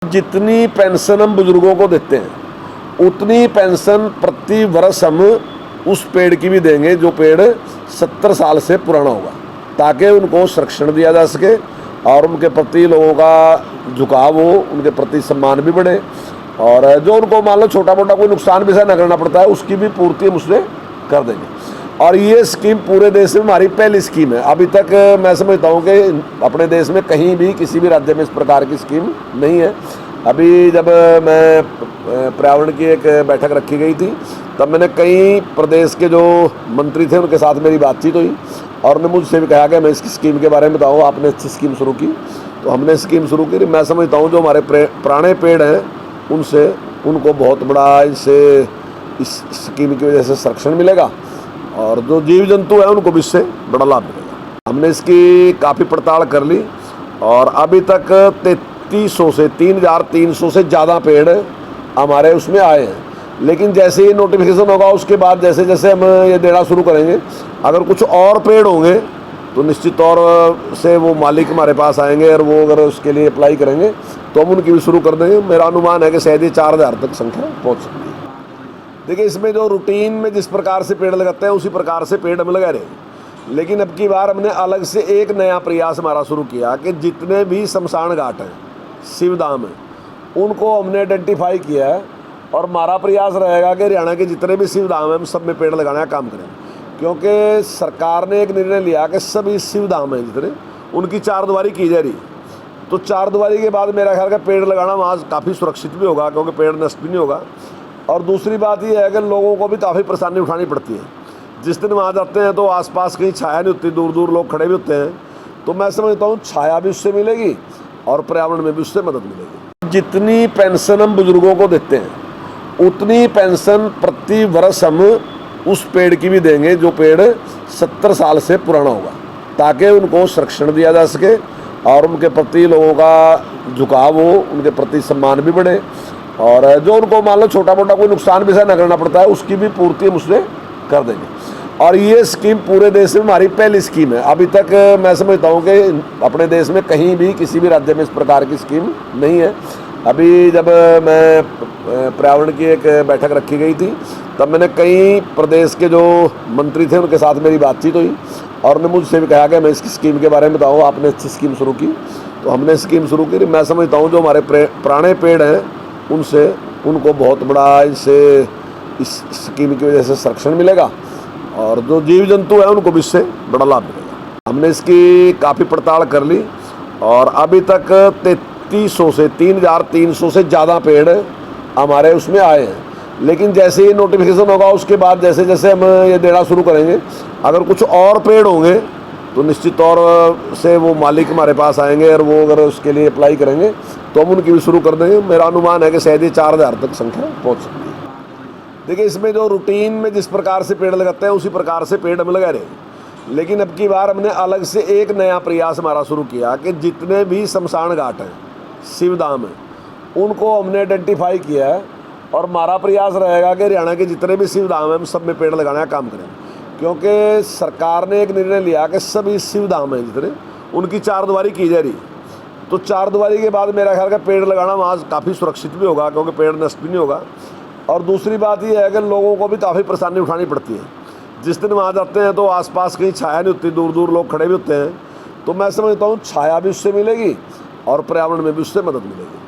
जितनी पेंशन हम बुजुर्गों को देते हैं उतनी पेंशन प्रति वर्ष हम उस पेड़ की भी देंगे जो पेड़ 70 साल से पुराना होगा, ताकि उनको संरक्षण दिया जा सके और उनके प्रति लोगों का झुकाव हो, उनके प्रति सम्मान भी बढ़े और जो उनको मान लो छोटा मोटा कोई नुकसान भी सहन करना पड़ता है उसकी भी पूर्ति हम उससे कर देंगे। और ये स्कीम पूरे देश में हमारी पहली स्कीम है। अभी तक मैं समझता हूँ कि अपने देश में कहीं भी किसी भी राज्य में इस प्रकार की स्कीम नहीं है। अभी जब मैं पर्यावरण की एक बैठक रखी गई थी तब मैंने कई प्रदेश के जो मंत्री थे उनके साथ मेरी बातचीत हुई और उन्होंने मुझसे भी कहा कि मैं इसकी स्कीम के बारे में बताऊँ, आपने अच्छी स्कीम शुरू की। तो हमने स्कीम शुरू की। मैं समझता हूँ जो हमारे पुराने पेड़ हैं उनसे उनको बहुत बड़ा इस स्कीम की वजह से संरक्षण मिलेगा और जो जीव जंतु है उनको भी इससे बड़ा लाभ मिलेगा। हमने इसकी काफ़ी पड़ताल कर ली और अभी तक 3,300 से ज़्यादा पेड़ हमारे उसमें आए हैं। लेकिन जैसे ही नोटिफिकेशन होगा उसके बाद जैसे जैसे हम ये देना शुरू करेंगे, अगर कुछ और पेड़ होंगे तो निश्चित तौर से वो मालिक हमारे पास आएंगे और वो अगर उसके लिए अप्लाई करेंगे तो हम उनकी भी शुरू कर देंगे। मेरा अनुमान है कि शायद ये 4,000 तक संख्या पहुँच सकती है। देखिए, इसमें जो रूटीन में जिस प्रकार से पेड़ लगाते हैं उसी प्रकार से पेड़ हम लगा रहे हैं। लेकिन अब की बार हमने अलग से एक नया प्रयास हमारा शुरू किया कि जितने भी शमशान घाट हैं, शिवधाम हैं, उनको हमने आइडेंटिफाई किया है और हमारा प्रयास रहेगा कि हरियाणा के जितने भी शिवधाम हैं हम सब में पेड़ लगाने का काम करें। क्योंकि सरकार ने एक निर्णय लिया कि सभी शिवधाम हैं जितने, उनकी चारदीवारी की जा रही। तो चारदीवारी के बाद मेरा ख्याल का पेड़ लगाना वहाँ काफ़ी सुरक्षित भी होगा, क्योंकि पेड़ नष्ट भी नहीं होगा। और दूसरी बात यह है कि लोगों को भी काफ़ी परेशानी उठानी पड़ती है। जिस दिन वहाँ जाते हैं तो आसपास कहीं छाया नहीं होती, दूर दूर लोग खड़े भी होते हैं। तो मैं समझता हूँ छाया भी उससे मिलेगी और पर्यावरण में भी उससे मदद मिलेगी। जितनी पेंशन हम बुजुर्गों को देते हैं उतनी पेंशन प्रति वर्ष हम उस पेड़ की भी देंगे जो पेड़ 70 साल से पुराना होगा, ताकि उनको संरक्षण दिया जा सके और उनके प्रति लोगों का झुकाव हो, उनके प्रति सम्मान भी बढ़े और जो उनको मान लो छोटा मोटा कोई नुकसान भी सहन करना पड़ता है उसकी भी पूर्ति हम उससे कर देंगे। और ये स्कीम पूरे देश में हमारी पहली स्कीम है। अभी तक मैं समझता हूँ कि अपने देश में कहीं भी किसी भी राज्य में इस प्रकार की स्कीम नहीं है। अभी जब मैं पर्यावरण की एक बैठक रखी गई थी तब मैंने कई प्रदेश के जो मंत्री थे उनके साथ मेरी बातचीत हुई और उन्होंने मुझसे भी कहा कि मैं इसकी स्कीम के बारे में बताऊँ, आपने अच्छी स्कीम शुरू की। तो हमने स्कीम शुरू की। मैं समझता हूँ जो हमारे पुराने पेड़ हैं उनसे उनको बहुत बड़ा इस स्कीम की वजह से संरक्षण मिलेगा और जो जीव जंतु हैं उनको भी इससे बड़ा लाभ मिलेगा। हमने इसकी काफ़ी पड़ताल कर ली और अभी तक 3,300 से ज़्यादा पेड़ हमारे उसमें आए हैं। लेकिन जैसे ही नोटिफिकेशन होगा उसके बाद जैसे जैसे हम ये देना शुरू करेंगे, अगर कुछ और पेड़ होंगे तो निश्चित तौर से वो मालिक हमारे पास आएंगे और वो अगर उसके लिए अप्लाई करेंगे तो हम उनकी भी शुरू कर देंगे। मेरा अनुमान है कि शायद ये 4,000 तक संख्या पहुँच सकती है। देखिए, इसमें जो रूटीन में जिस प्रकार से पेड़ लगाते हैं उसी प्रकार से पेड़ हम लगा रहे हैं। लेकिन अब की बार हमने अलग से एक नया प्रयास हमारा शुरू किया कि जितने भी शमशान घाट हैं, शिवधाम हैं, उनको हमने आइडेंटिफाई किया है और हमारा प्रयास रहेगा कि हरियाणा के जितने भी शिवधाम हैं हम सब में पेड़ लगाने का काम करें। क्योंकि सरकार ने एक निर्णय लिया कि सभी शिवधाम हैं जितने, उनकी चारदीवारी की जा रही। तो चारदीवारी के बाद मेरा ख्याल का पेड़ लगाना वहाँ काफ़ी सुरक्षित भी होगा, क्योंकि पेड़ नष्ट भी नहीं होगा। और दूसरी बात यह है कि लोगों को भी काफ़ी परेशानी उठानी पड़ती है। जिस दिन वहाँ जाते हैं तो आसपास कहीं छाया नहीं होती, दूर दूर लोग खड़े भी होते हैं। तो मैं समझता हूँ छाया भी उससे मिलेगी और पर्यावरण में भी उससे मदद मिलेगी।